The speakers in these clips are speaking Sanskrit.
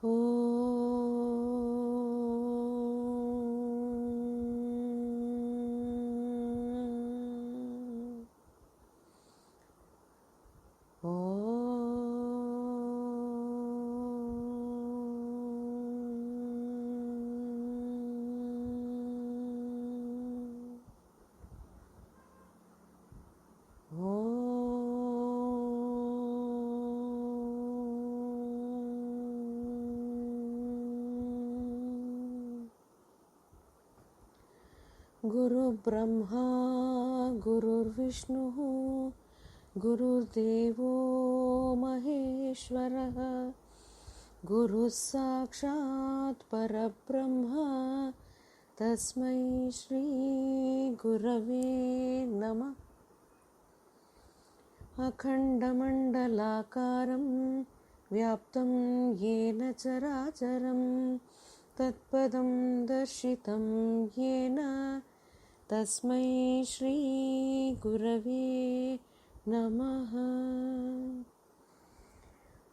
ओ गुरु ब्रह्मा गुरुर्विष्णुः गुरुर्देवो महेश्वरः गुरुः साक्षात् परब्रह्म तस्मै श्री गुरवे नमः। अखण्डमण्डलाकारं व्याप्तं येन चराचरं तत्पदं दर्शितं येन तस्मै श्री गुरवे नमः।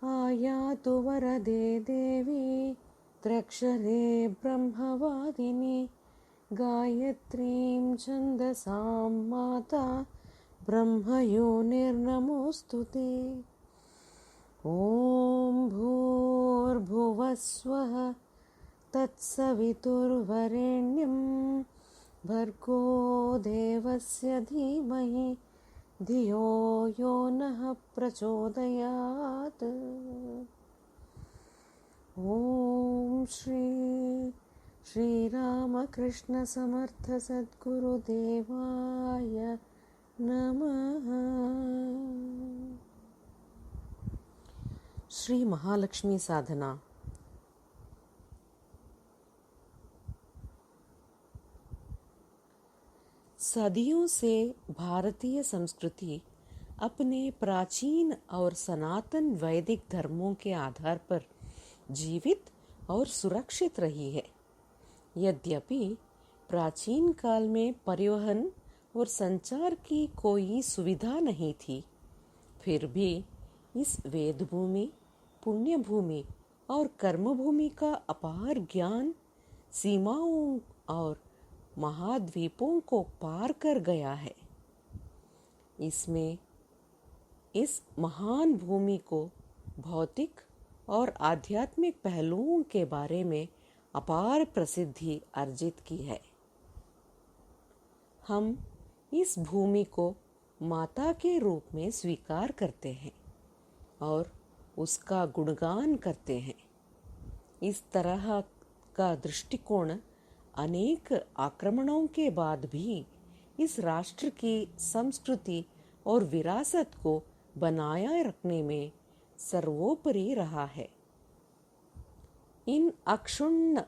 आयातु वरदे देवी त्र्यक्षरे ब्रह्मवादिनी गायत्रीं छन्दसां माता ब्रह्मयोनिर्नमोऽस्तु ते। ॐ भूर्भुवः स्वः तत्सवितुर्वरेण्यं भर्गो देवस्य धीमहि धियो यो नः प्रचोदयात्। ॐ श्रीरामकृष्ण समर्थ सद्गुरुदेवाय नमः। श्री महालक्ष्मी साधना। सदियों से भारतीय संस्कृति अपने प्राचीन और सनातन वैदिक धर्मों के आधार पर जीवित और सुरक्षित रही है। यद्यपि प्राचीन काल में परिवहन और संचार की कोई सुविधा नहीं थी, फिर भी इस वेद भूमि, पुण्य भूमि और कर्म भूमि का अपार ज्ञान सीमाओं और महाद्वीपों को पार कर गया है। इसमें इस महान भूमि को भौतिक और आध्यात्मिक पहलुओं के बारे में अपार प्रसिद्धि अर्जित की है। हम इस भूमि को माता के रूप में स्वीकार करते हैं और उसका गुणगान करते हैं। इस तरह का दृष्टिकोण अनेक आक्रमणों के बाद भी इस राष्ट्र की संस्कृति और विरासत को बनाए रखने में सर्वोपरि रहा है। इन अक्षुण्ण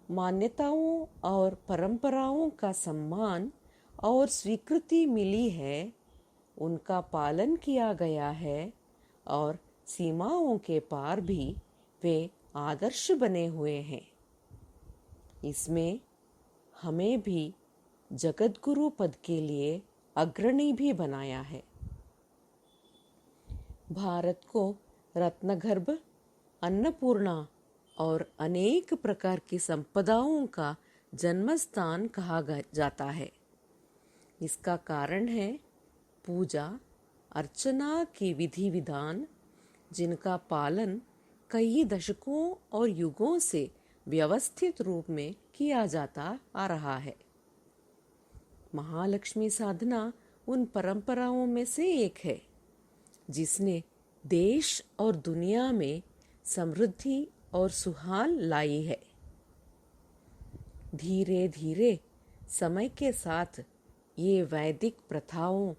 मान्यताओं और परंपराओं का सम्मान और स्वीकृति मिली है, उनका पालन किया गया है और सीमाओं के पार भी वे आदर्श बने हुए हैं। इसमें हमें भी जगतगुरु पद के लिए अग्रणी भी बनाया है। भारत को रत्नगर्भ, अन्नपूर्णा और अनेक प्रकार की संपदाओं का जन्मस्थान कहा जाता है। इसका कारण है पूजा अर्चना की विधि विधान, जिनका पालन कई दशकों और युगों से व्यवस्थित रूप में किया जाता आ रहा है। महालक्ष्मी साधना उन परंपराओं में से एक है जिसने देश और दुनिया में समृद्धि और सुहाल लाई है। धीरे धीरे समय के साथ ये वैदिक प्रथाओं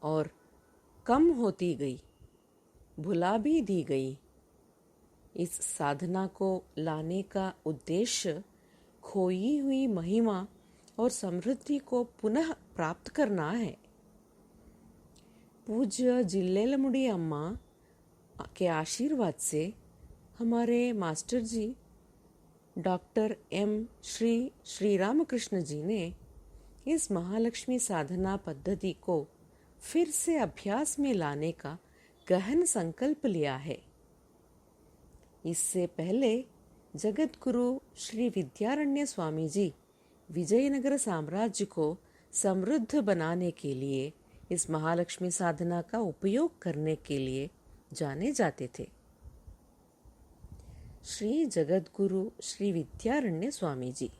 और कम होती गई, भुला भी दी गई। इस साधना को लाने का उद्देश्य खोई हुई महिमा और समृद्धि को पुनः प्राप्त करना है। पूज्य जिल्लेलमुड़ी अम्मा के आशीर्वाद से हमारे मास्टर जी डॉक्टर एम श्री रामकृष्ण जी ने इस महालक्ष्मी साधना पद्धति को फिर से अभ्यास में लाने का गहन संकल्प लिया है। इससे पहले जगत गुरु श्री विद्यारण्य स्वामी जी विजयनगर साम्राज्य को समृद्ध बनाने के लिए इस महालक्ष्मी साधना का उपयोग करने के लिए जाने जाते थे। श्री जगत गुरु श्री विद्यारण्य स्वामी जी।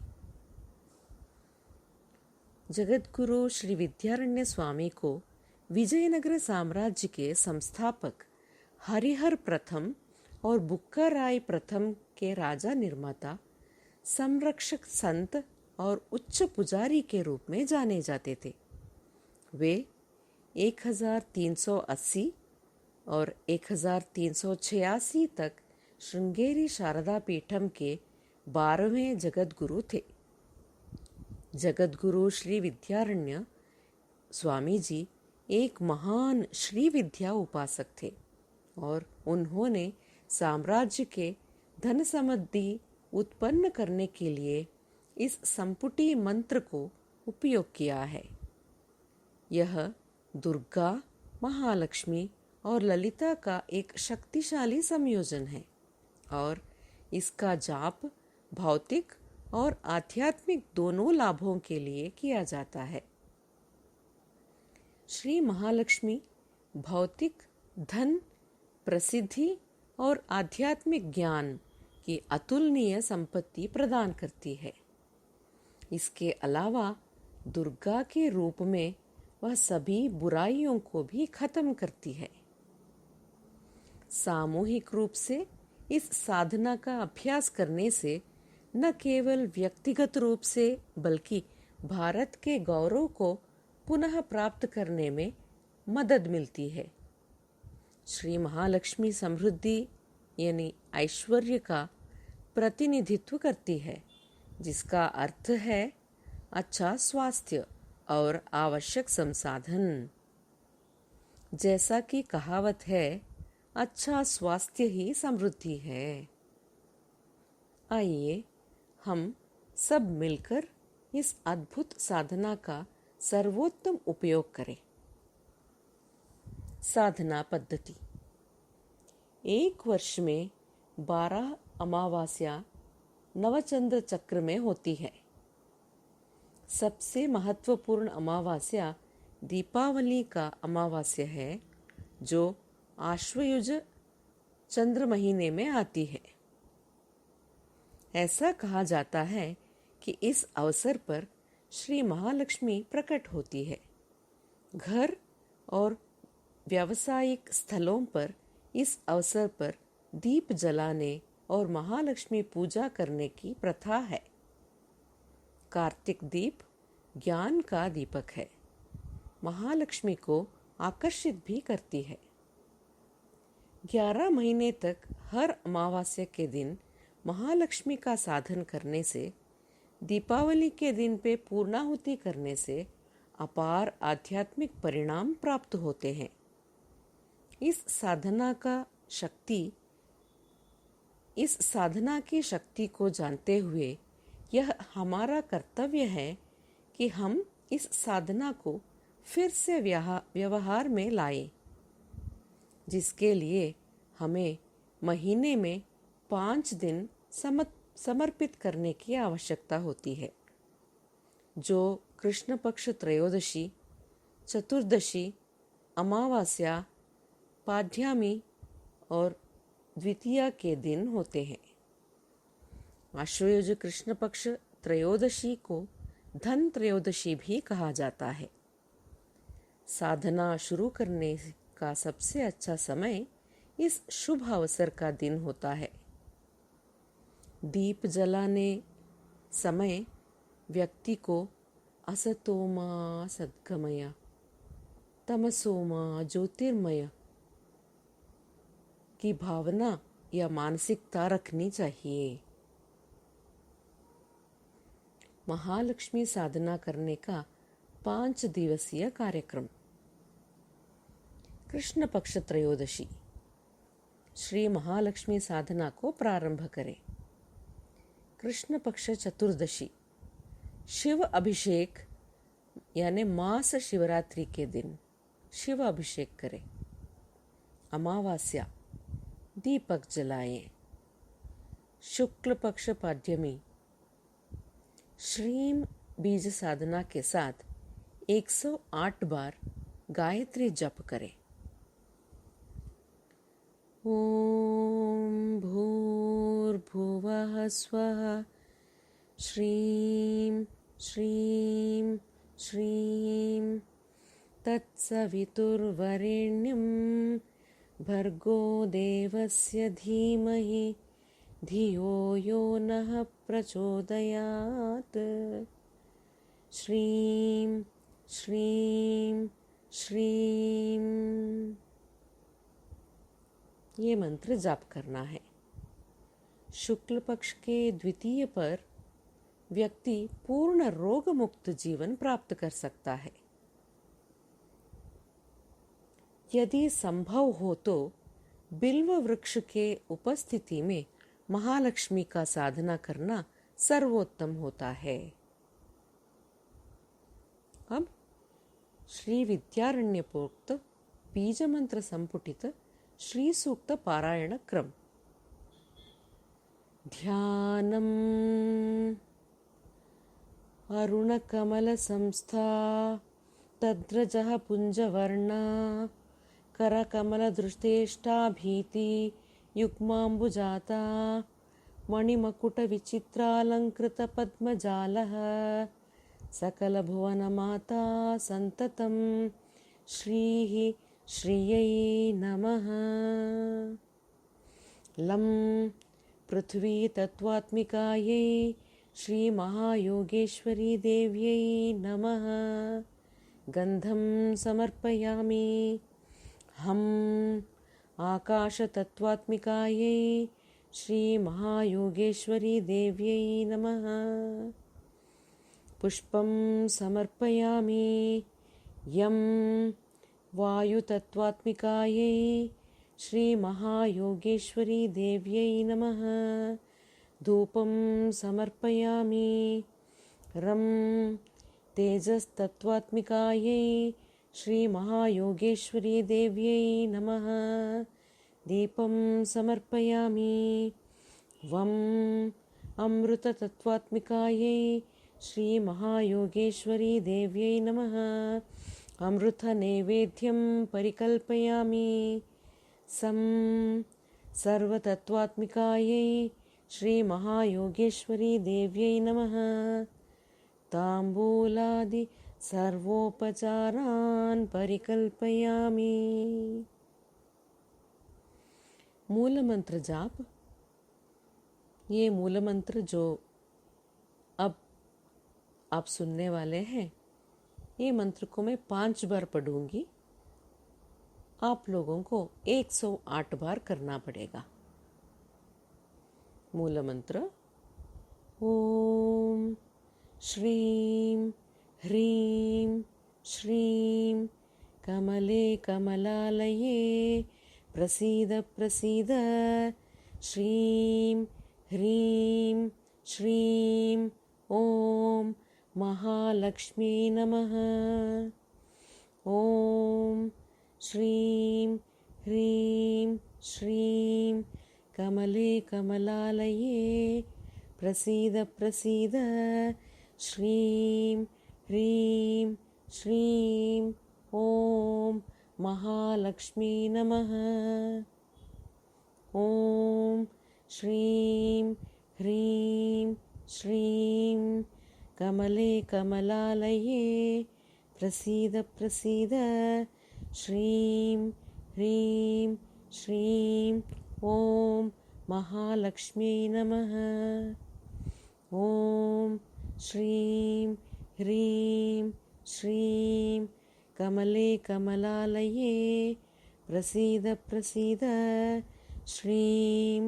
जगत गुरु श्री विद्यारण्य स्वामी को विजयनगर साम्राज्य के संस्थापक हरिहर प्रथम और बुक्का राय प्रथम के राजा निर्माता, संरक्षक संत और उच्च पुजारी के रूप में जाने जाते थे। वे 1380 और 1386 तक श्रृंगेरी शारदा पीठम के 12वें जगत गुरु थे। जगत गुरु श्री विद्यारण्य स्वामी जी एक महान श्री विद्या उपासक थे और उन्होंने साम्राज्य के धन समृद्धि उत्पन्न करने के लिए इस संपुटी मंत्र को उपयोग किया है। यह दुर्गा, महालक्ष्मी और ललिता का एक शक्तिशाली संयोजन है और इसका जाप भौतिक और आध्यात्मिक दोनों लाभों के लिए किया जाता है। श्री महालक्ष्मी भौतिक धन, प्रसिद्धि और आध्यात्मिक ज्ञान की अतुलनीय संपत्ति प्रदान करती है। इसके अलावा दुर्गा के रूप में वह सभी बुराइयों को भी खत्म करती है। सामूहिक रूप से इस साधना का अभ्यास करने से न केवल व्यक्तिगत रूप से बल्कि भारत के गौरव को पुनः प्राप्त करने में मदद मिलती है। श्री महालक्ष्मी समृद्धि यानी ऐश्वर्य का प्रतिनिधित्व करती है, जिसका अर्थ है अच्छा स्वास्थ्य और आवश्यक संसाधन। जैसा कि कहावत है, अच्छा स्वास्थ्य ही समृद्धि है। आइए हम सब मिलकर इस अद्भुत साधना का सर्वोत्तम उपयोग करें। साधना पद्धति। एक वर्ष में 12 अमावास्या नवचंद्र चक्र में होती है। सबसे महत्वपूर्ण अमावास्या दीपावली का अमावास्या है, जो आश्वयुज चंद्र महीने में आती है। ऐसा कहा जाता है कि इस अवसर पर श्री महालक्ष्मी प्रकट होती है। घर और व्यावसायिक स्थलों पर इस अवसर पर दीप जलाने और महालक्ष्मी पूजा करने की प्रथा है। कार्तिक दीप ज्ञान का दीपक है, महालक्ष्मी को आकर्षित भी करती है। 11 महीने तक हर अमावस्या के दिन महालक्ष्मी का साधन करने से, दीपावली के दिन पे पूर्णाहुति करने से अपार आध्यात्मिक परिणाम प्राप्त होते हैं। इस साधना की शक्ति को जानते हुए यह हमारा कर्तव्य है कि हम इस साधना को फिर से व्यवहार में लाएं, जिसके लिए हमें महीने में 5 दिन समर्पित करने की आवश्यकता होती है, जो कृष्ण पक्ष त्रयोदशी, चतुर्दशी, अमावास्या, पाड्यामी और द्वितीया के दिन होते हैं। आश्वयुज कृष्ण पक्ष त्रयोदशी को धन त्रयोदशी भी कहा जाता है। साधना शुरू करने का सबसे अच्छा समय इस शुभ अवसर का दिन होता है। दीप जलाने समय व्यक्ति को असतोमा सद्गमय, तमसोमा ज्योतिर्मय की भावना या मानसिकता रखनी चाहिए। महालक्ष्मी साधना करने का 5 दिवसीय कार्यक्रम। कृष्ण पक्ष त्रयोदशी, श्री महालक्ष्मी साधना को प्रारंभ करें। कृष्ण पक्ष चतुर्दशी, शिव अभिषेक यानी मास शिवरात्रि के दिन शिव अभिषेक करें। अमावास्या, दीपक जलाएं। शुक्ल पक्ष पाड्यमी श्रीम बीज साधना के साथ 108 बार गायत्री जप करें। ओम भूर्भुवः स्वः श्रीं श्रीं श्रीं तत्सवितुर्वरेण्यं भर्गो देवस्य धीमहि धियो यो नः प्रचोदयात्। श्रीं श्रीं श्रीं ये मंत्र जाप करना है। शुक्ल पक्ष के द्वितीय पर व्यक्ति पूर्ण रोग मुक्त जीवन प्राप्त कर सकता है। यदि संभव हो तो बिल्व वृक्ष के उपस्थिति में महालक्ष्मी का साधना करना सर्वोत्तम होता है। अब श्री विद्यारण्यपोक्त बीज मंत्र संपुटित श्री सूक्त पारायण क्रम। ध्यानम् अरुणकमल संस्था तद्रजः पुंजवर्णा करकमल दृष्टेष्टा भीति युग्माम्बुजाता मणिमकुट विचित्रालंकृत पद्मजालः सकल भुवन माता संततं श्रीः श्रियै नमः। लं पृथ्वी तत्त्वात्मिकायै श्री महायोगेश्वरी देव्यै नमः। गंधं समर्पयामि। हम आकाश तत्त्वात्मिकायै श्री महायोगेश्वरी देव्यै नमः। पुष्पं समर्पयामि। यं वायुतत्त्वात्मिकायै श्री महायोगेश्वरी देव्यै नमः। धूपं समर्पयामि। रं तेजस्तत्त्वात्मिकायै श्री महायोगेश्वरी देव्यै नमः। दीपं समर्पयामि। वं अमृततत्त्वात्मिकायै श्री महायोगेश्वरी देव्यै नमः। अमृतनैवेद्यं परिकल्पयामि। सं सर्वतत्त्वात्मिकायै श्री महायोगेश्वरी देव्यै नमः। ताम्बूलादि सर्वोपचारान् परिकल्पयामि। मूल मंत्र जाप। ये मूल मंत्र जो अब आप सुनने वाले हैं, ये मंत्र को मैं 5 बार पढ़ूंगी। आप लोगों को 108 बार करना पड़ेगा। मूल मंत्र। ओम श्रीं ह्रीं श्रीं कमले कमलालये प्रसीद प्रसीद। श्रीं ह्रीं श्रीं ओम महालक्ष्मी नमः। ओम श्रीं ह्रीं श्रीं कमले कमलालये प्रसीद प्रसीद। श्रीं ह्रीं श्रीं ओम महालक्ष्मी नमः। ओम श्रीं ह्रीं श्रीं कमले कमलालये प्रसीद प्रसीद। श्रीं ह्रीं श्रीं ओम महालक्ष्मी नमः। ओम श्रीं ह्रीं श्रीं कमले कमलालये प्रसीद प्रसीद। श्रीं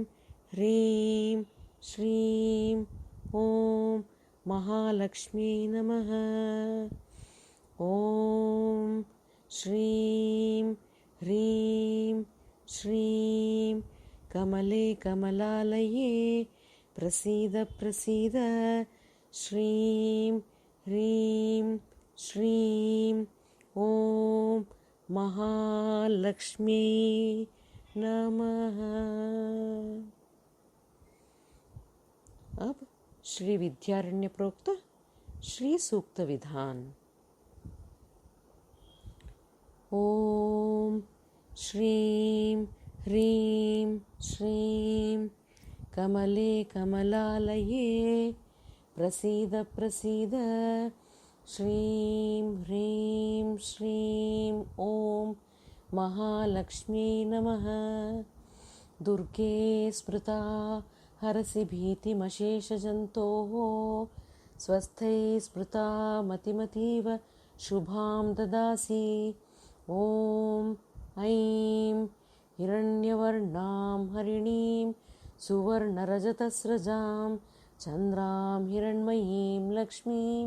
ह्रीं श्रीं ओम महालक्ष्मी नमः। ओम श्रीं ह्रीं श्रीं कमले कमलालये प्रसीद प्रसीद। श्रीं ह्रीं श्रीं ओम महालक्ष्मी नमः। श्री विद्यारण्य प्रोक्त श्री सूक्त विधान। ओम श्रीं ह्रीं श्रीं कमले कमलालये प्रसीद प्रसीद। श्रीं ह्रीं श्रीं ओम महालक्ष्मी नमः। दुर्गे स्मृता हरसि भीतिमशेषजन्तोः स्वस्थै स्मृता मतिमतीव शुभां ददासि। ॐ ऐं हिरण्यवर्णां हरिणीं सुवर्णरजतस्रजां चन्द्रां हिरण्मयीं लक्ष्मीं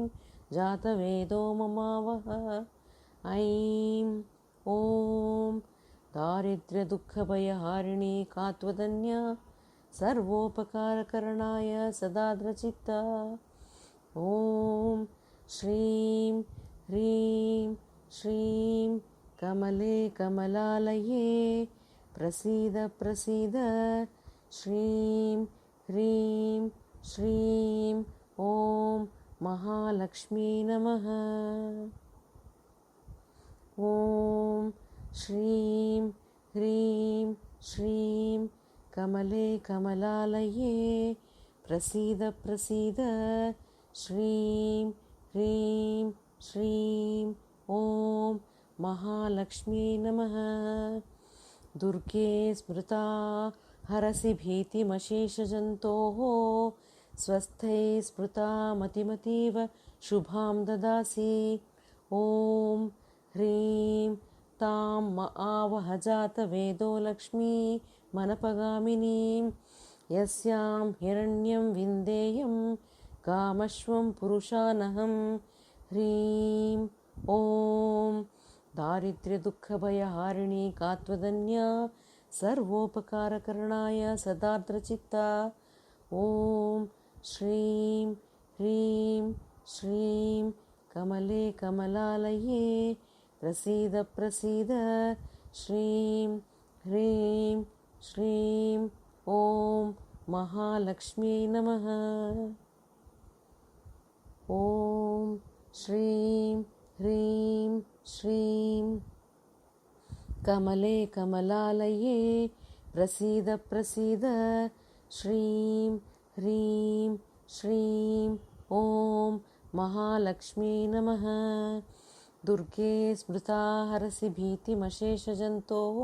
जातवेदो ममावह। ऐं ॐ दारिद्र्यदुःखभयहारिणी कात्वदन्या सर्वोपकारकरणाय सदाद्रचित्ता। ॐ श्रीं ह्रीं श्रीं कमले कमलालये प्रसीद प्रसीद। श्रीं ह्रीं श्रीं ॐ महालक्ष्मी नमः। ॐ श्रीं ह्रीं श्रीं कमले कमलालये प्रसीद प्रसीद। श्रीं ह्रीं श्रीं ॐ महालक्ष्मी नमः। दुर्गे स्मृता हरसि भीतिमशेषजन्तोः स्वस्थै स्मृता मतिमतीव शुभां ददासि। ॐ ह्रीं तां आवह जातवेदो लक्ष्मी मनपगामिनीं यस्यां हिरण्यं विन्देयं कामश्वं पुरुषानहं। ह्रीं ॐ दारिद्र्यदुःखभयहारिणी कात्वदन्या सर्वोपकारकरणाय सदार्द्रचित्ता। ॐ श्रीं ह्रीं श्रीं कमले कमलालये प्रसीद प्रसीद। श्रीं ह्रीं श्रीं ॐ महालक्ष्मी नमः। ॐ श्रीं ह्रीं श्रीं कमले कमलालये प्रसीद प्रसीद। श्रीं ह्रीं श्रीं ॐ महालक्ष्मी नमः। दुर्गे स्मृता हरसि भीतिमशेषजन्तोः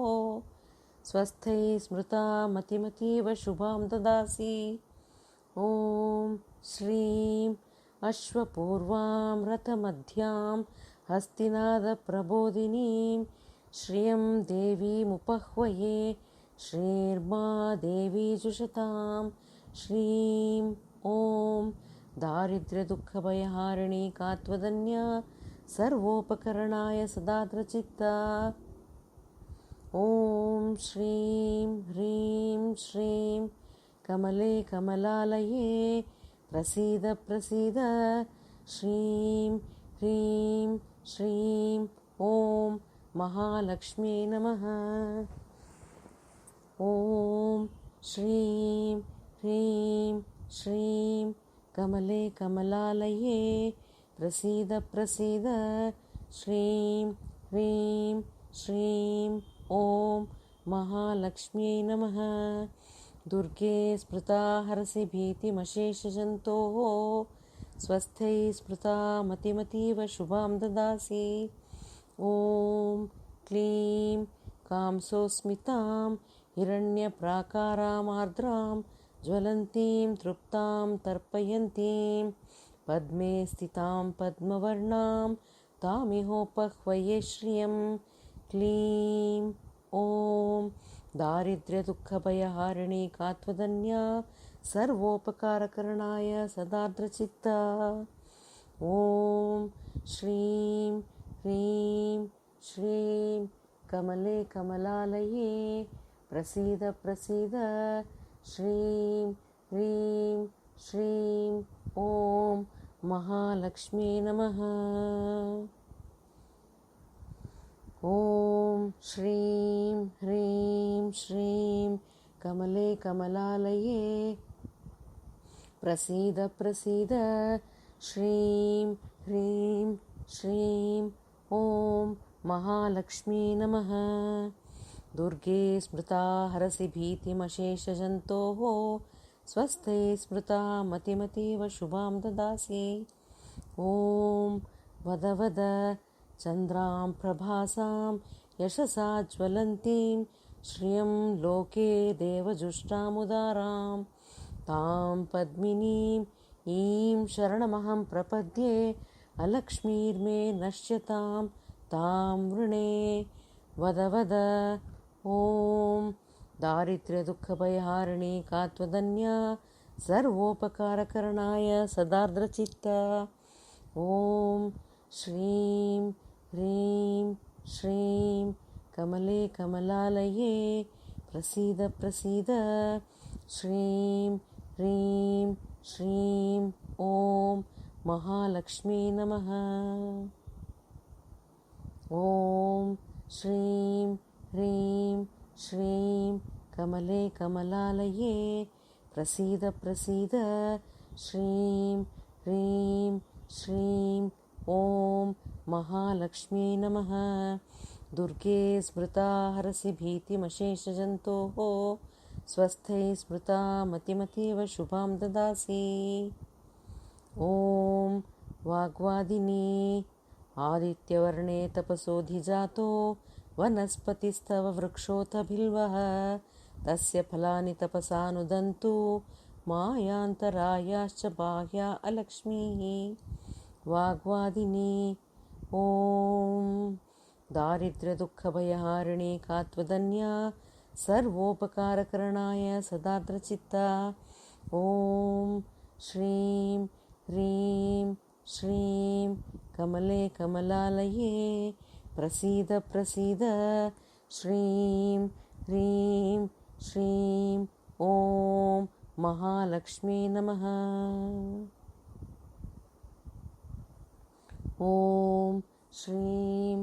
स्वस्थै स्मृता मतिमतीव शुभां ददासि। ॐ श्रीं अश्वपूर्वां रथमध्यां हस्तिनादप्रबोधिनीं श्रियं देवीमुपह्वये श्रीर्मा देवी जुषतां। श्रीं ॐ दारिद्र्यदुःखभयहारिणी कात्वदन्या सर्वोपकरणाय सदाद्रचित्ता। ॐ श्रीं ह्रीं श्रीं कमले कमलालये प्रसीद प्रसीद। श्रीं ह्रीं श्रीं ॐ महालक्ष्मी नमः। ॐ श्रीं ह्रीं श्रीं कमले कमलालये प्रसीद प्रसीद। श्रीं ह्रीं श्रीं ॐ महालक्ष्मी नमः। दुर्गे स्मृता हरसि भीतिमशेषजन्तोः स्वस्थै स्मृता मतिमतीव शुभां ददासि। ॐ क्लीं कांसोऽस्मितां हिरण्यप्राकारामार्द्रां ज्वलन्तीं तृप्तां तर्पयन्तीं पद्मे स्थितां पद्मवर्णां तामिहोपह्वये श्रियं। क्लीं ॐ दारिद्र्यदुःखभयहारिणी कात्वदन्या सर्वोपकारकरणाय सदार्द्रचित्ता। ॐ श्रीं ह्रीं श्रीं कमले कमलालये प्रसीद प्रसीद। श्रीं ह्रीं श्रीं ॐ महालक्ष्मी नमः। ॐ श्रीं ह्रीं श्रीं कमले कमलालये प्रसीद प्रसीद श्रीं ह्रीं श्रीं ॐ महालक्ष्मी नमः। दुर्गे स्मृता हरसि भीतिमशेषजन्तोः स्वस्थे स्मृता मतिमतीव शुभां ददासि। ॐ वद वद चन्द्रां प्रभासां यशसा ज्वलन्तीं श्रियं लोके देवजुष्टामुदारां तां पद्मिनीं ईं शरणमहं प्रपद्ये अलक्ष्मीर्मे नश्यतां तां वृणे। वद वद ॐ दारिद्र्यदुःखभयहारिणी कात्वदन्या सर्वोपकारकरणाय सदार्द्रचित्ता। ॐ श्रीं ह्रीं श्रीं कमले कमलालये प्रसीद प्रसीद श्रीं ह्रीं श्रीं ॐ महालक्ष्मी नमः। ॐ श्रीं ह्रीं श्रीं कमले कमलालये प्रसीद प्रसीद श्रीं ह्रीं श्रीं ॐ महालक्ष्मी नमः। दुर्गे स्मृता हरसि भीतिमशेषजन्तोः स्वस्थे स्मृता मतिमतीव शुभां ददासि। ॐ वाग्वादिनी आदित्यवर्णे तपसोऽधिजातो वनस्पतिस्तव वृक्षोऽथ बिल्वः तस्य फलानि तपसानुदन्तु मायान्तरायाश्च बाह्या अलक्ष्मीः। वाग्वादिनी ॐ दारिद्र्यदुःखभयहारिणी कात्वदन्या सर्वोपकारकरणाय सदार्द्रचित्ता। ॐ श्रीं ह्रीं श्रीं कमले कमलालये प्रसीद प्रसीद श्रीं ह्रीं श्रीं ॐ महालक्ष्मी नमः। ॐ श्रीं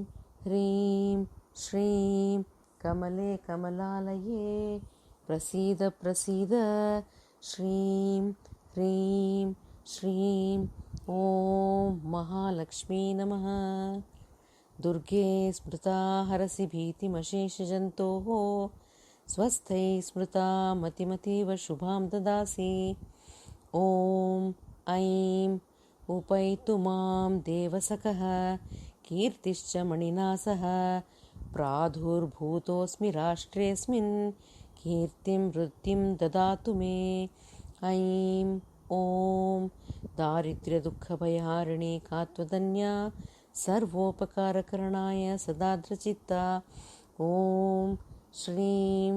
ह्रीं श्रीं कमले कमलालये प्रसीद प्रसीद श्रीं ह्रीं श्रीं ॐ महालक्ष्मी नमः। दुर्गे स्मृता हरसि भीतिमशेषजन्तोः स्वस्थै स्मृता मतिमतीव शुभां ददासि। ॐ ऐं उपैतु मां देवसखः कीर्तिश्च मणिना सह प्रादुर्भूतोऽस्मि राष्ट्रेऽस्मिन् कीर्तिं वृद्धिं ददातु मे। ऐं ॐ दारिद्र्यदुःखभयहारिणी कात्वदन्या सर्वोपकारकरणाय सदार्द्रचित्ता। ॐ श्रीं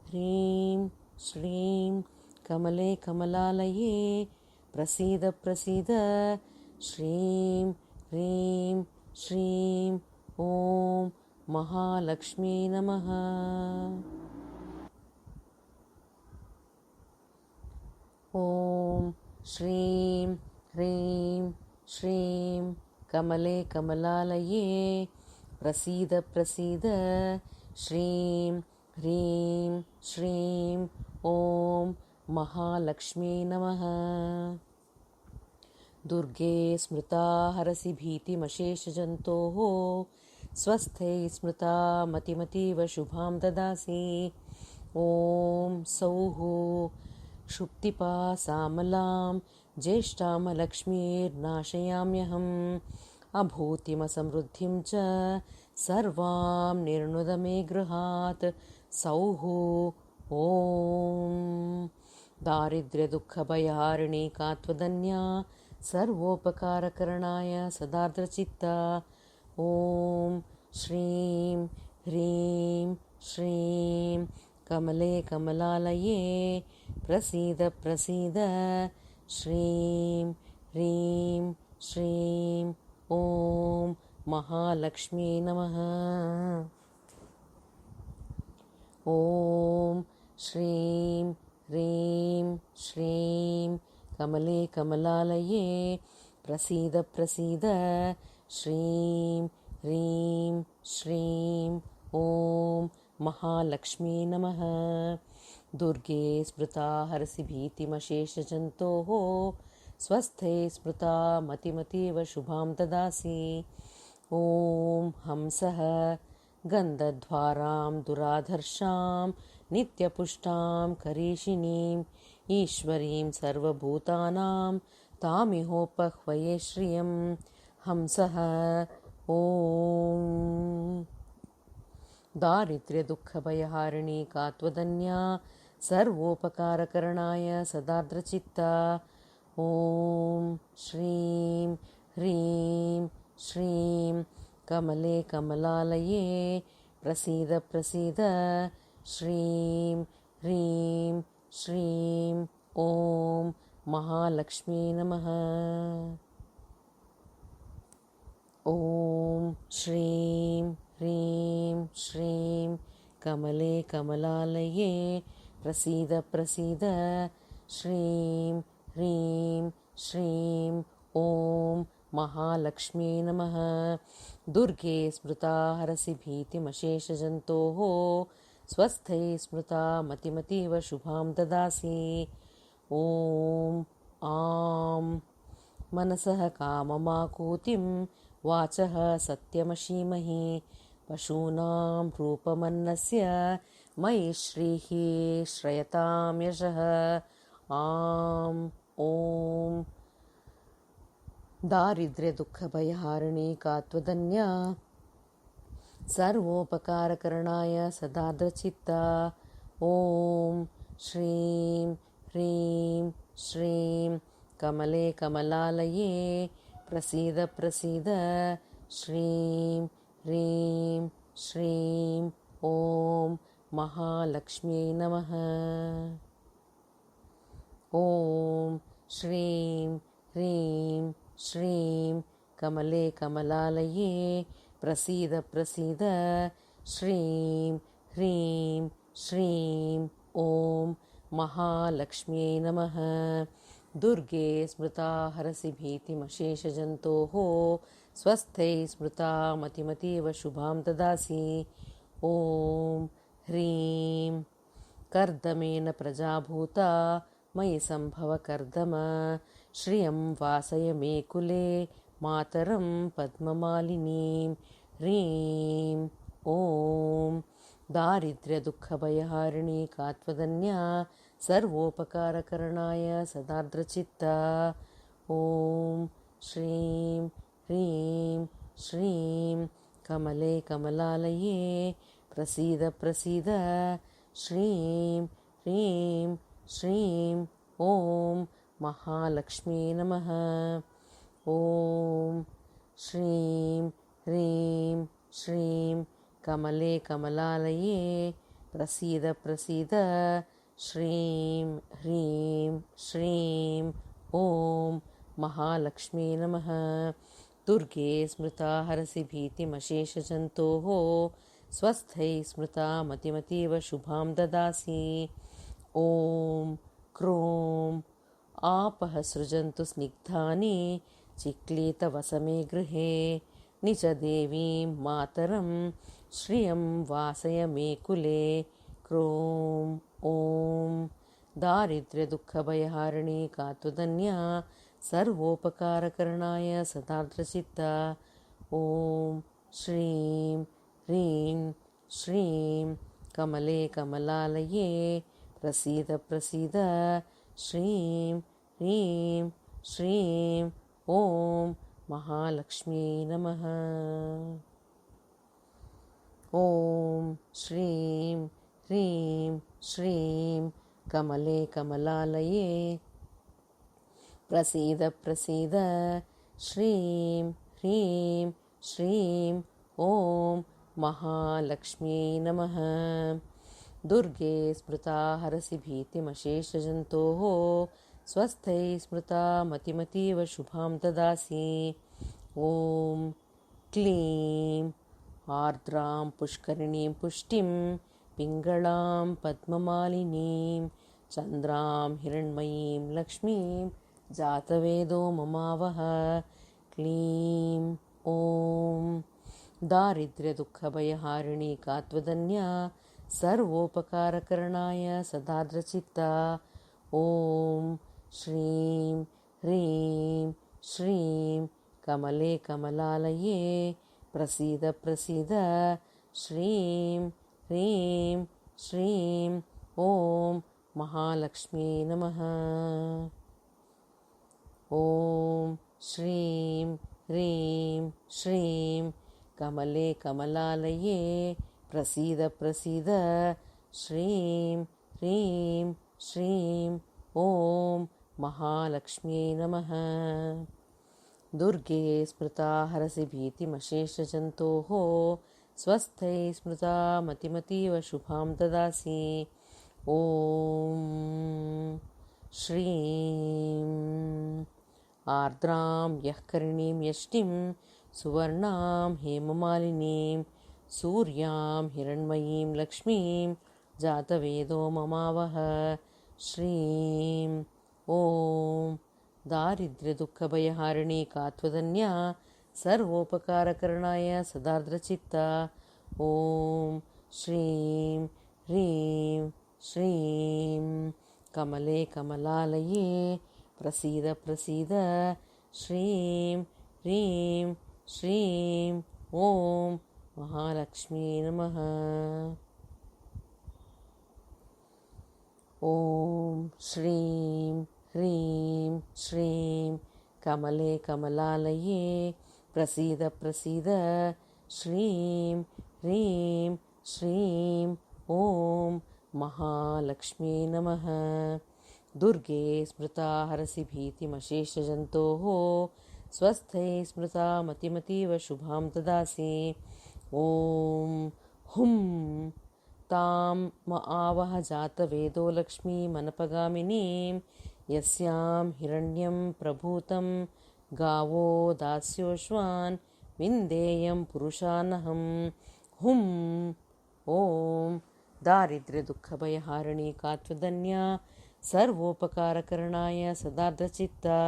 ह्रीं श्रीं कमले कमलालये प्रसीद प्रसीद श्रीं ह्रीं श्रीं ॐ महालक्ष्मी नमः। ॐ श्रीं ह्रीं श्रीं कमले कमलालये प्रसीद प्रसीद श्रीं ह्रीं श्रीं ॐ महालक्ष्मी नमः। दुर्गे स्मृता हरसि भीतिमशेषजन्तोः स्वस्थै स्मृता मतिमतीव शुभां ददासि। ॐ सौः क्षुप्तिपा सामलां ज्येष्ठामलक्ष्मीर्नाशयाम्यहम् अभूतिमसमृद्धिं च सर्वां निर्णुद मे गृहात्। सौः ॐ दारिद्र्यदुःखभयहारिणी कात्वदन्या सर्वोपकारकरणाय सदार्द्रचित्ता। ॐ श्रीं ह्रीं श्रीं कमले कमलालये प्रसीद प्रसीद श्रीं ह्रीं श्रीं ॐ महालक्ष्मी नमः। ॐ श्रीं ह्रीं श्रीं कमले कमलालये प्रसीद प्रसीद श्रीं ह्रीं श्रीं ॐ महालक्ष्मी नमः। दुर्गे स्मृता हरसि भीतिमशेषजन्तोः स्वस्थे स्मृता मतिमतीव शुभां ददासि। ॐ हंसः गन्धध्वारां दुराधर्षां नित्यपुष्टां करीषिणीम् ईश्वरीं सर्वभूतानां तामिहोपह्वये श्रियं हंसः। ॐ दारिद्र्यदुःखभयहारिणी कात्वदन्या सर्वोपकारकरणाय सदार्द्रचित्ता। ॐ श्रीं ह्रीं श्रीं कमले कमलालये प्रसीद प्रसीद। श्रीं ह्रीं श्रीं ॐ महालक्ष्मी नमः। ॐ श्रीं ह्रीं श्रीं कमले कमलालये प्रसीद प्रसीद। श्रीं ह्रीं श्रीं ॐ महालक्ष्मी नमः। दुर्गे स्मृता हरसि भीतिमशेषजन्तोः स्वस्थे स्मृता मतिमतीव शुभां ददासि। ॐ आं मनसः काममाकूतिं वाचः सत्यमशीमहि पशूनां रूपमन्नस्य मयि श्रीः श्रयतां यशः। आम् ॐ दारिद्र्यदुःखभयहारिणी कात्वदन्या सर्वोपकारकरणाय सदार्द्रचित्ता। ॐ श्रीं ह्रीं श्रीं कमले कमलालये प्रसीद प्रसीद। श्रीं ह्रीं श्रीं ॐ महालक्ष्म्यै नमः। ॐ श्रीं ह्रीं श्रीं कमले कमलालये प्रसीद प्रसीद। श्रीं ह्रीं श्रीं ॐ महालक्ष्म्यै नमः। दुर्गे स्मृता हरसि भीतिमशेषजन्तोः स्वस्थै स्मृता मतिमतीव शुभां ददासि। ॐ ह्रीं कर्दमेन प्रजाभूता मयि सम्भव कर्दम श्रियं वासय मे कुले मातरं पद्ममालिनीं। ह्रीं ॐ दारिद्र्यदुःखभयहारिणी कात्वदन्या सर्वोपकारकरणाय सदार्द्रचित्ता। ॐ श्रीं ह्रीं श्रीं कमले कमलालये प्रसीद प्रसीद। श्रीं ह्रीं श्रीं ॐ महालक्ष्मी नमः। ॐ श्रीं ह्रीं श्रीं कमले कमलालये प्रसीद प्रसीद। श्रीं ह्रीं श्रीं ॐ महालक्ष्मी नमः। दुर्गे स्मृता हरसि भीतिमशेषजन्तोः स्वस्थै स्मृता मतिमतीव शुभां ददासि। ॐ क्रों आपः सृजन्तु स्निग्धानि चिक्लीतवसमे गृहे निजदेवीं मातरं श्रियं वासय मे कुले। क्रों ॐ दारिद्र्यदुःखभयहारिणी कात्वदन्या सर्वोपकारकरणाय सदार्द्रचित्ता। ॐ श्रीं ह्रीं श्रीं कमले कमलालये प्रसीद प्रसीद। श्रीं ह्रीं श्रीं ॐ महालक्ष्म्यै नमः। ॐ श्रीं ह्रीं श्रीं कमले कमलालये प्रसीद प्रसीद। श्रीं ह्रीं श्रीं ॐ महालक्ष्म्यै नमः। दुर्गे स्मृता हरसि भीतिमशेषजन्तोः स्वस्थै स्मृता मतिमतीव शुभां ददासि। ॐ क्लीं आर्द्रां पुष्करिणीं पुष्टिं पिङ्गळां पद्ममालिनीं चन्द्रां हिरण्मयीं लक्ष्मीं जातवेदो ममावह। क्लीं ॐ दारिद्र्यदुःखभयहारिणी कात्वदन्या सर्वोपकारकरणाय सदार्द्रचित्ता ॐ श्रीं ह्रीं श्रीं कमले कमलालये प्रसीद प्रसीद श्रीं ह्रीं श्रीं ॐ महालक्ष्मी नमः। ॐ श्रीं ह्रीं श्रीं कमले कमलालये प्रसीद प्रसीद श्रीं ह्रीं श्रीं ॐ महालक्ष्म्यै नमः। दुर्गे स्मृता हरसि भीतिमशेषजन्तोः स्वस्थै स्मृता मतिमतीव शुभां ददासि। ॐ श्रीं आर्द्रां यःकरिणीं यष्टिं सुवर्णां हेममालिनीं सूर्यां हिरण्मयीं लक्ष्मीं जातवेदो ममावह। श्रीं ॐ दारिद्र्यदुःखभयहारिणी कात्वदन्या सर्वोपकारकरणाय सदार्द्रचित्ता ॐ श्रीं ह्रीं श्रीं कमले कमलालये प्रसीद प्रसीद श्रीं ह्रीं श्रीं ॐ महालक्ष्मी नमः। ॐ श्रीं ह्रीं श्रीं कमले कमलालये प्रसीद प्रसीद श्रीं ह्रीं श्रीं ॐ महालक्ष्मी नमः। दुर्गे स्मृता हरसि भीतिमशेषजन्तोः स्वस्थै स्मृता मतिमतीव शुभां ददासि। ॐ हुं तां म आवह जातवेदो लक्ष्मीमनपगामिनीं यस्यां हिरण्यं प्रभूतं गावो दास्योश्वान् विन्देयं पुरुषानहं। हुं ॐ दारिद्र्यदुःखभयहारिणी कात्वदन्या सर्वोपकारकरणाय सदार्द्रचित्ता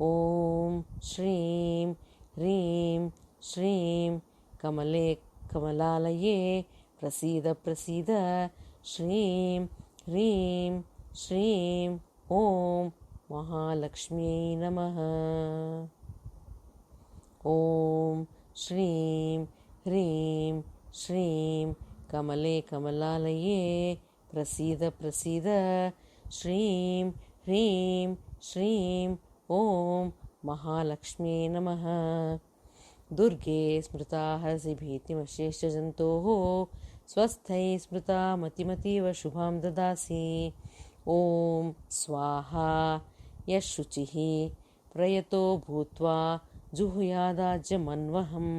ॐ श्रीं ह्रीं श्रीं कमले कमलालये प्रसीद प्रसीद श्रीं ह्रीं श्रीं ॐ महालक्ष्म्यै नमः। ॐ श्रीं ह्रीं श्रीं कमले कमलालये प्रसीद प्रसीद श्रीं ह्रीं श्रीं ॐ महालक्ष्म्यै नमः। दुर्गे स्मृता हरसि भीतिमशेषजन्तोः स्वस्थै स्मृता मतिमतीव शुभां ददासि। ॐ स्वाहा यः शुचिः प्रयतो भूत्वा जुहुयादाज्यमन्वहं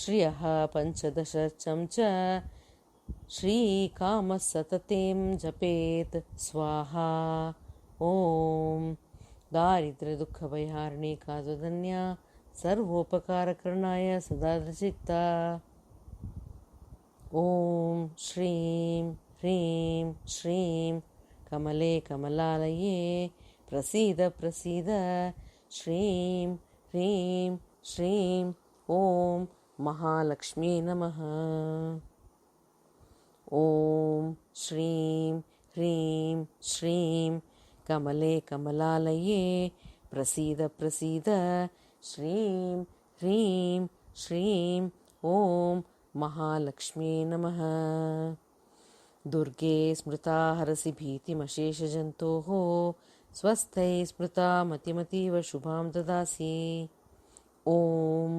श्रियः पञ्चदशचं च श्रीकामः सततें जपेत् स्वाहा। ॐ दारिद्र्यदुःखभयहारिणी कात्वदन्या सर्वोपकारकरणाय सदार्द्रचित्ता ॐ श्रीं ह्रीं श्रीं कमले कमलालये प्रसीद प्रसीद श्रीं ह्रीं श्रीं ॐ महालक्ष्म्यै नमः। ॐ श्रीं ह्रीं श्रीं कमले कमलालये प्रसीद प्रसीद श्रीं ह्रीं श्रीं ॐ महालक्ष्म्यै नमः। दुर्गे स्मृता हरसि भीतिमशेषजन्तोः स्वस्थै स्मृता मतिमतीव शुभां ददासि। ॐ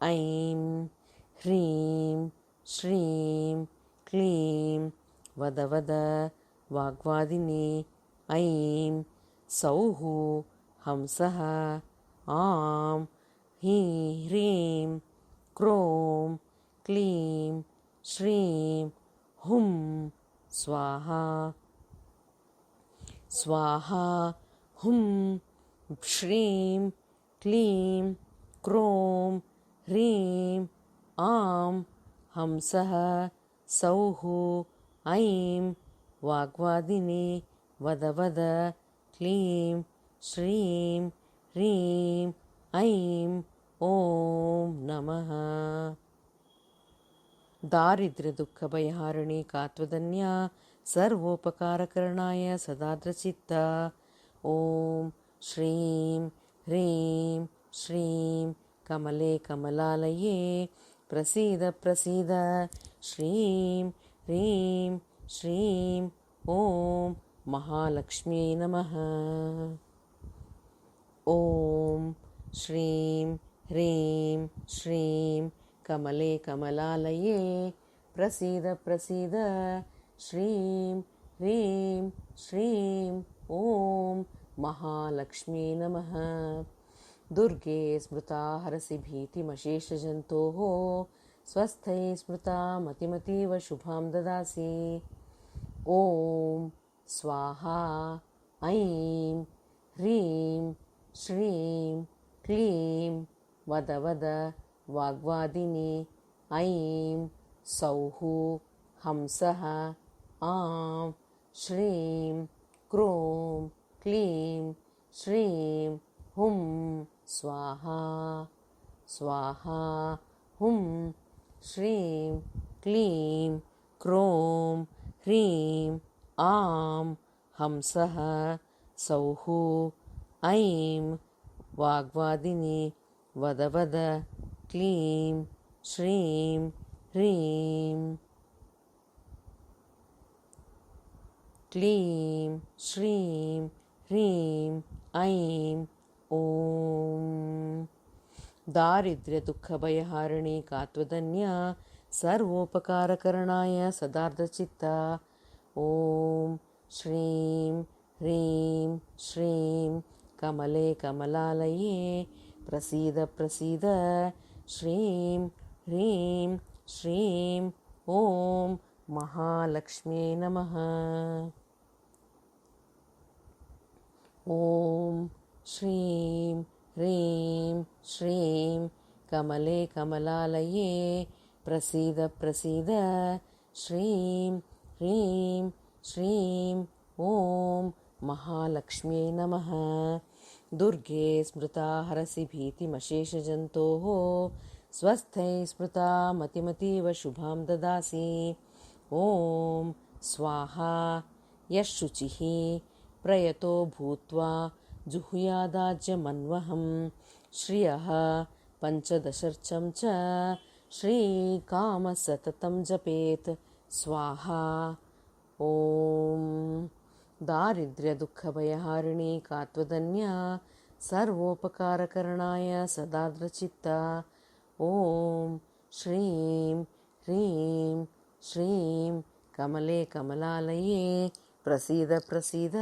ऐं ह्रीं श्रीं क्लीं वद वद वाग्वादिनी ऐं सौः हंसः आं हीं ह्रीं क्रों क्लीं श्रीं हुं स्वाहा। स्वाहा हुं श्रीं क्लीं क्रों ह्रीं आं हंसः सौः ऐं वाग्वादिनी वद वद क्लीं श्रीं ह्रीं ऐं ॐ नमः। दारिद्र्यदुःखभयहारिणी कात्वदन्या सर्वोपकारकरणाय सदाद्रचित्ता। ॐ श्रीं ह्रीं श्रीं कमले कमलालये प्रसीद प्रसीद। श्रीं ह्रीं श्रीं ॐ महालक्ष्म्यै नमः। ॐ श्रीं ह्रीं श्रीं कमले कमलालये प्रसीद प्रसीद। श्रीं ह्रीं श्रीं ॐ महालक्ष्म्यै नमः। दुर्गे स्मृता हरसि भीतिमशेषजन्तोः स्वस्थै स्मृता मतिमतीव शुभां ददासि। ॐ स्वाहा ऐं ह्रीं श्रीं क्लीं वद वद वाग्वादिनी। ऐं सौः हंसः आं श्रीं क्रों क्लीं श्रीं हुं स्वाहा स्वाहा हुं श्रीं क्लीं क्रों ह्रीं आं हंसः सौः ऐं वाग्वादिनी वद वद क्लीं श्रीं ह्रीं क्लीं श्रीं ह्रीं ऐं ॐ। दारिद्र्यदुःखभयहारिणी कात्वदन्या सर्वोपकारकरणाय सदार्धचित्ता। ॐ श्रीं ह्रीं श्रीं कमले कमलालये प्रसीद प्रसीद। श्रीं ह्रीं श्रीं ॐ महालक्ष्म्यै नमः। ॐ श्रीं ह्रीं श्रीं कमले कमलालये प्रसीद प्रसीद। श्रीं ह्रीं श्रीं ॐ महालक्ष्म्यै नमः। दुर्गे स्मृता हरसि भीतिमशेषजन्तोः स्वस्थै स्मृता मतिमतीव शुभां ददासि। ॐ स्वाहा यः शुचिः प्रयतो भूत्वा जुहुयादाज्यमन्वहं श्रियः पञ्चदशर्चं च श्रीकामः सततं जपेत् स्वाहा। ॐ दारिद्र्यदुःखभयहारिणी कात्वदन्या सर्वोपकारकरणाय सदार्द्रचित्ता। ॐ श्रीं ह्रीं श्रीं कमले कमलालये प्रसीद प्रसीद।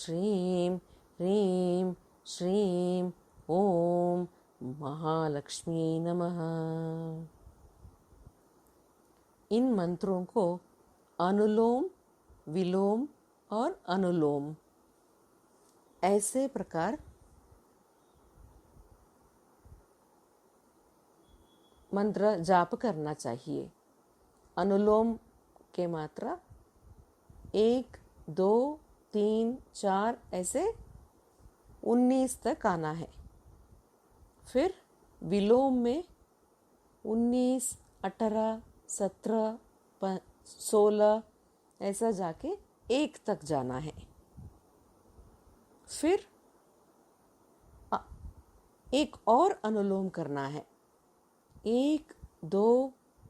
श्रीं ह्रीं श्रीं ॐ महालक्ष्म्यै नमः। इन मंत्रों को अनुलोम विलोम और अनुलोम ऐसे प्रकार मंत्र जाप करना चाहिए। अनुलोम के मात्रा 1 2 3 4 ऐसे 19 तक आना है। फिर विलोम में 19 18 17 16 ऐसा जाके 1 तक जाना है। फिर एक और अनुलोम करना है। 1 2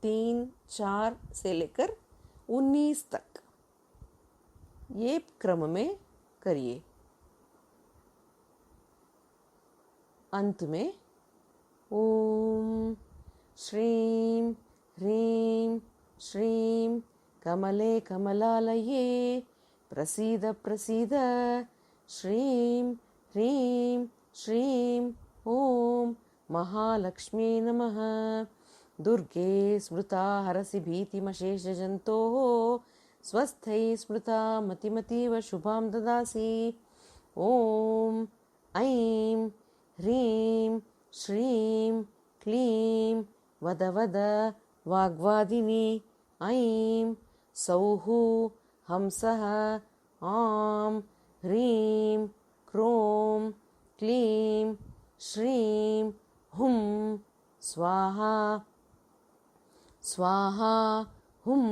3 4 से लेकर 19 तक ये क्रम में करिए। अंत में ओम श्रीं ह्रीं श्रीं कमले कमलालये प्रसीद प्रसीद। श्रीं ह्रीं श्रीं ॐ महालक्ष्म्यै नमः। दुर्गे स्मृता हरसि भीतिमशेषजन्तोः स्वस्थै स्मृता मतिमतीव शुभां ददासि। ॐ ऐं ह्रीं श्रीं क्लीं वद वद वाग्वादिनी। ऐं सौः हंसः आं ह्रीं क्रों क्लीं श्रीं हुं स्वाहा स्वाहा हुं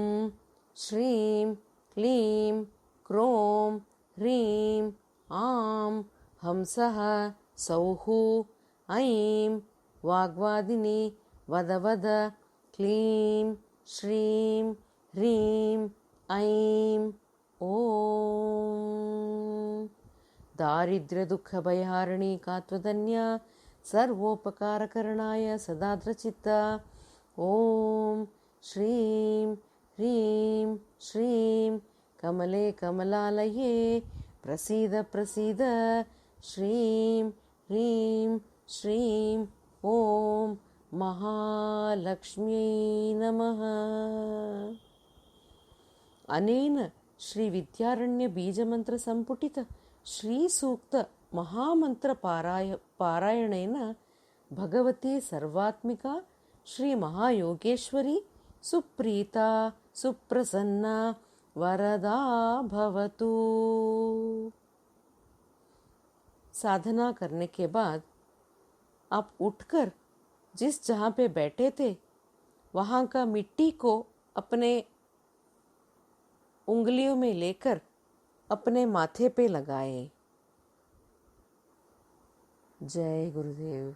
श्रीं क्लीं क्रों ह्रीं आं हंसः सौः ऐं वाग्वादिनी वद वद क्लीं श्रीं ह्रीं ऐं ॐ दारिद्र्यदुःखभयहारिणी कात्वदन्या सर्वोपकारकरणाय सदाद्रचित्ता ॐ श्रीं ह्रीं श्रीं कमले कमलालये प्रसीद प्रसीद श्रीं ह्रीं श्रीं ॐ महालक्ष्म्यै नमः। अनेन श्री विद्यारण्य बीजमंत्र संपुटित श्री सूक्त महामंत्र पारायणेन भगवती सर्वात्मिका श्री महायोगेश्वरी सुप्रीता सुप्रसन्ना वरदा भवतु। साधना करने के बाद आप उठकर जिस जहाँ पे बैठे थे वहाँ का मिट्टी को अपने उंगलियों में लेकर अपने माथे पे लगाए। जय गुरुदेव।